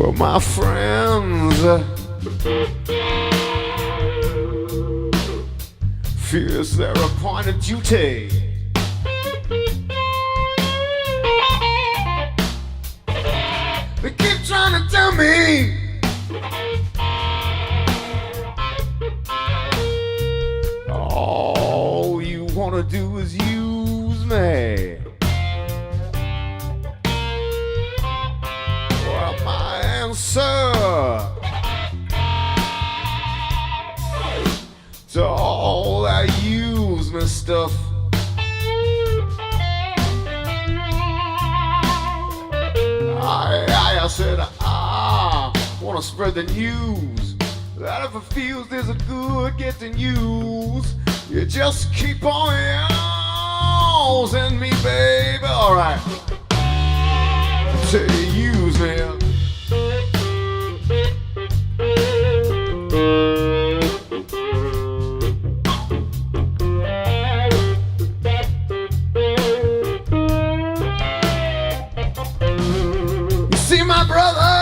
Well, my friends, fears their appointed duty. They keep trying to tell me all you wanna do is use me. Well, my answer to all that use me stuff, I said I wanna spread the news that if it feels there's a good getting used, you just keep on using me, baby. All right, till you use me. You see, my brother,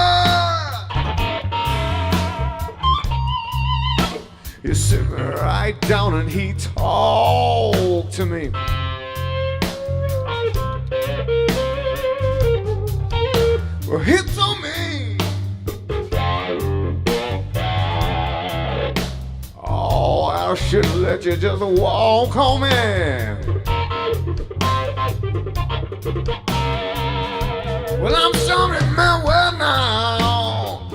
he sit me right down and he talked to me. Well, he told me, oh, I should let you just walk home in. Well, I'm sorry, man, well now,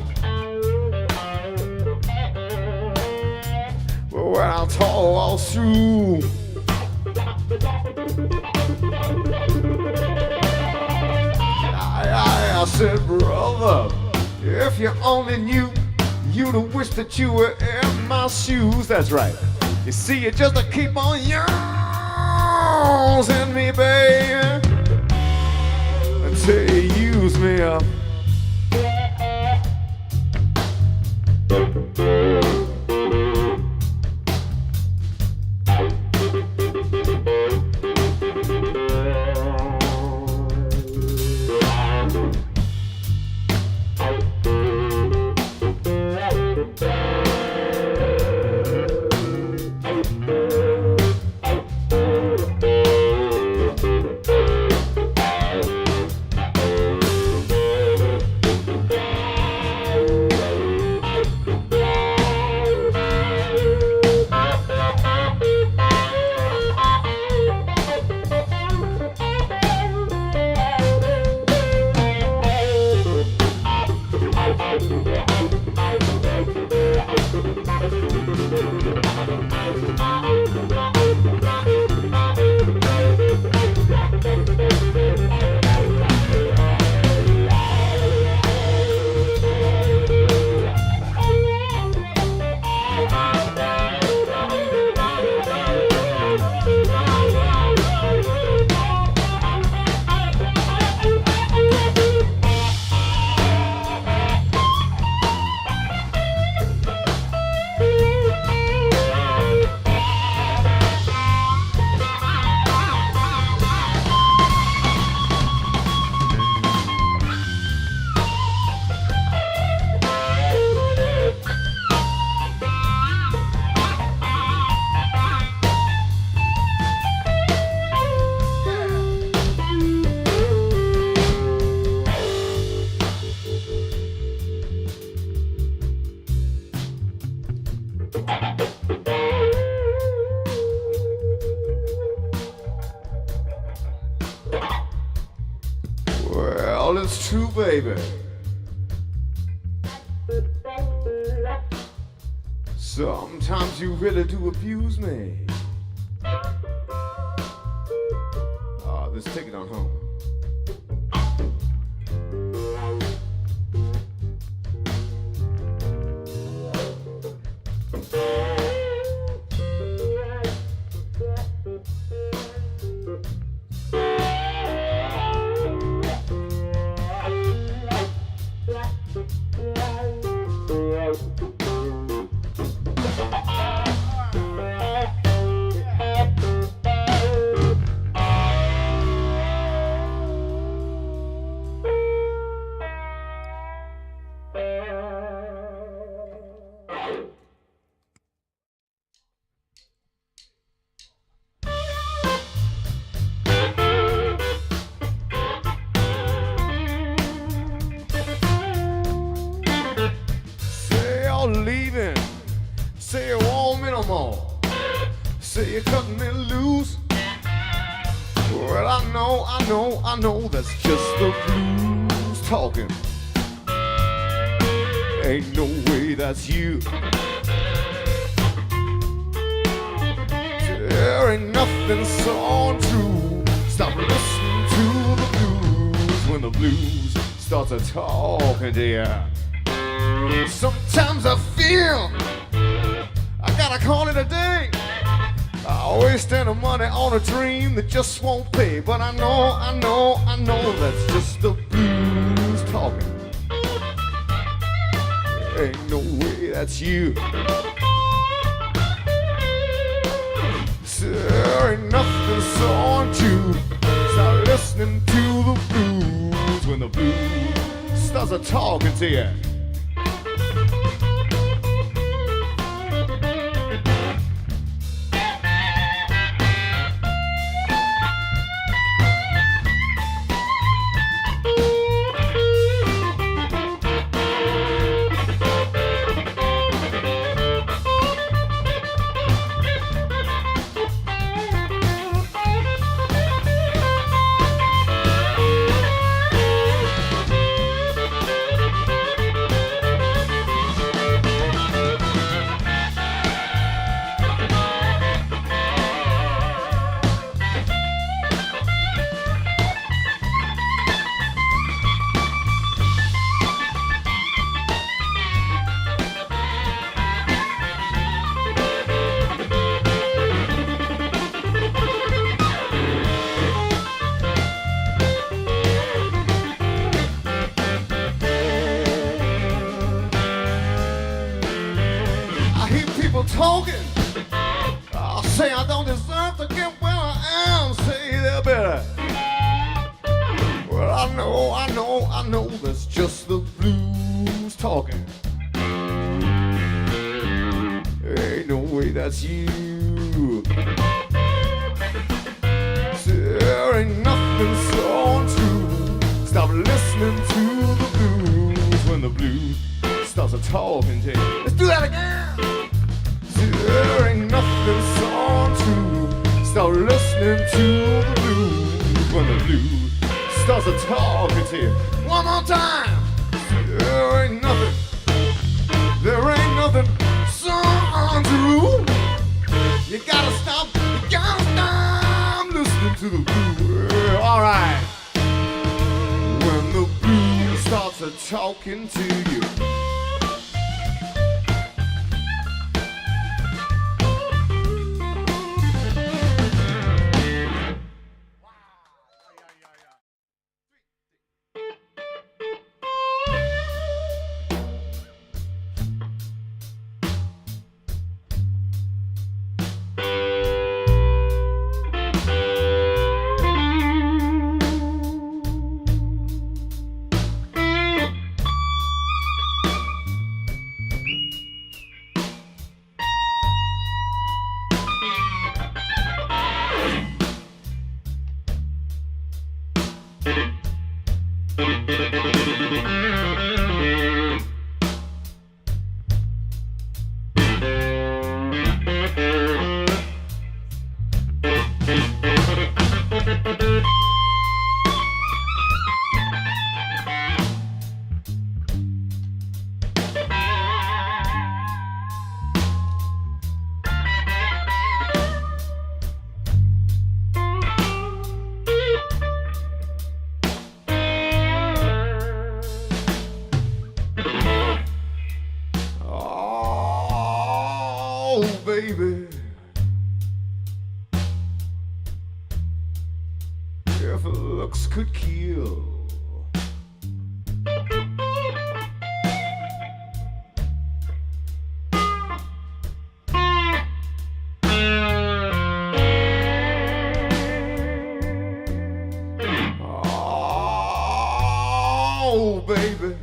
but when I talk all through, I said, brother, if you only knew, you'd have wished that you were in my shoes. That's right. You see, you just keep on using me, baby, until you use me up. Well, it's true, baby. Sometimes you really do abuse me. Let's take it on home. you're leaving. Say you want me no more. Say you're cutting me loose. Well, I know that's just the blues talking. Ain't no way that's you. There ain't nothing so untrue. Stop listening to the blues when the blues starts a talking to you. Sometimes I feel I gotta call it a day. I wasting the money on a dream that just won't pay. But I know that's just the blues talking. Ain't no way that's you. There ain't nothing so untrue. Start listening to the blues when the blues starts a talking to you. Talking, I'll say I don't deserve to get where I am. Say they're better. Well, I know that's just the blues talking. Ain't no way that's you. There ain't nothing so untrue. Stop listening to the blues when the blues starts a talking to you. Let's do that again. There ain't nothing so untrue. Start listening to the blues when the blues starts a talking to you. One more time. There ain't nothing so untrue. You gotta stop listening to the blues. All right. When the blues starts a talking to you. Baby, if looks could kill, oh baby,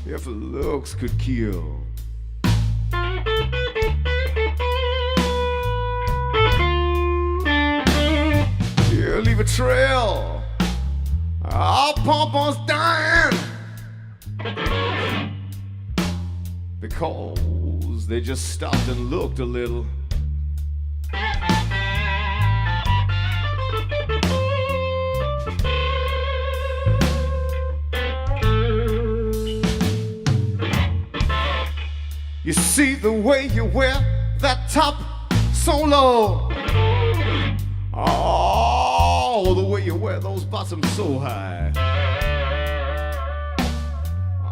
if looks could kill. Yeah, leave a trail. Our papa's dying because they just stopped and looked a little. You see the way you wear that top so low. Oh, the way you wear those bottoms so high.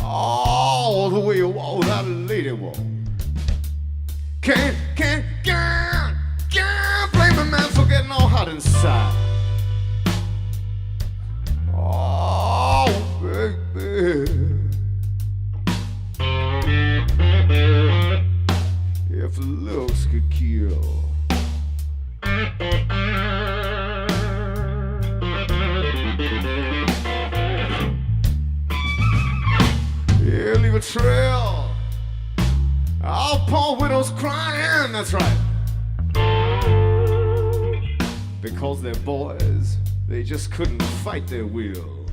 Oh, the way you walk that lady walk. Can't blame a man for getting all hot inside. Oh, baby. If looks could kill. Yeah, leave a trail. All poor widows crying, that's right. Because their boys, they just couldn't fight their will.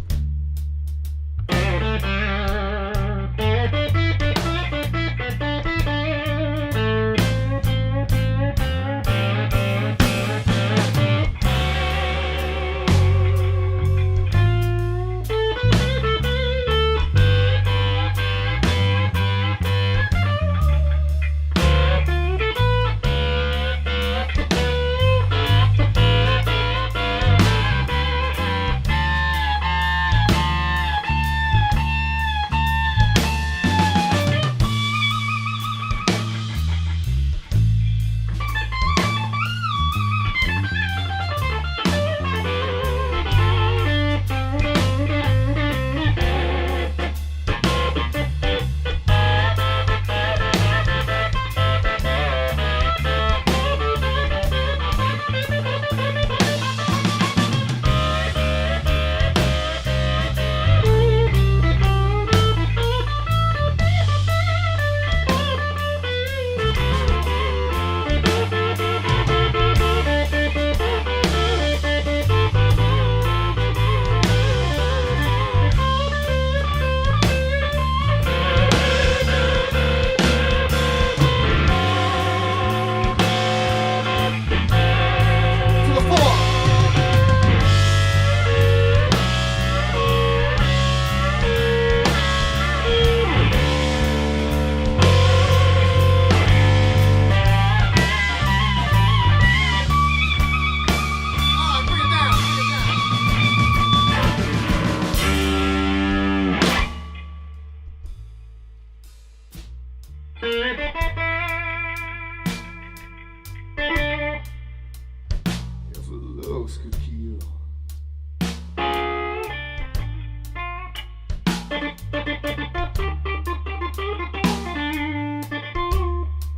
If looks could kill.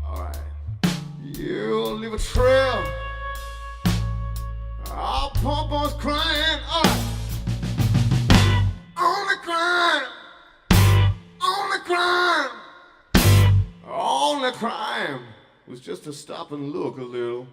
Alright. You'll leave a trail. Our papa's crying. Alright. Only crime. Only crime. Only crime was just to stop and look a little.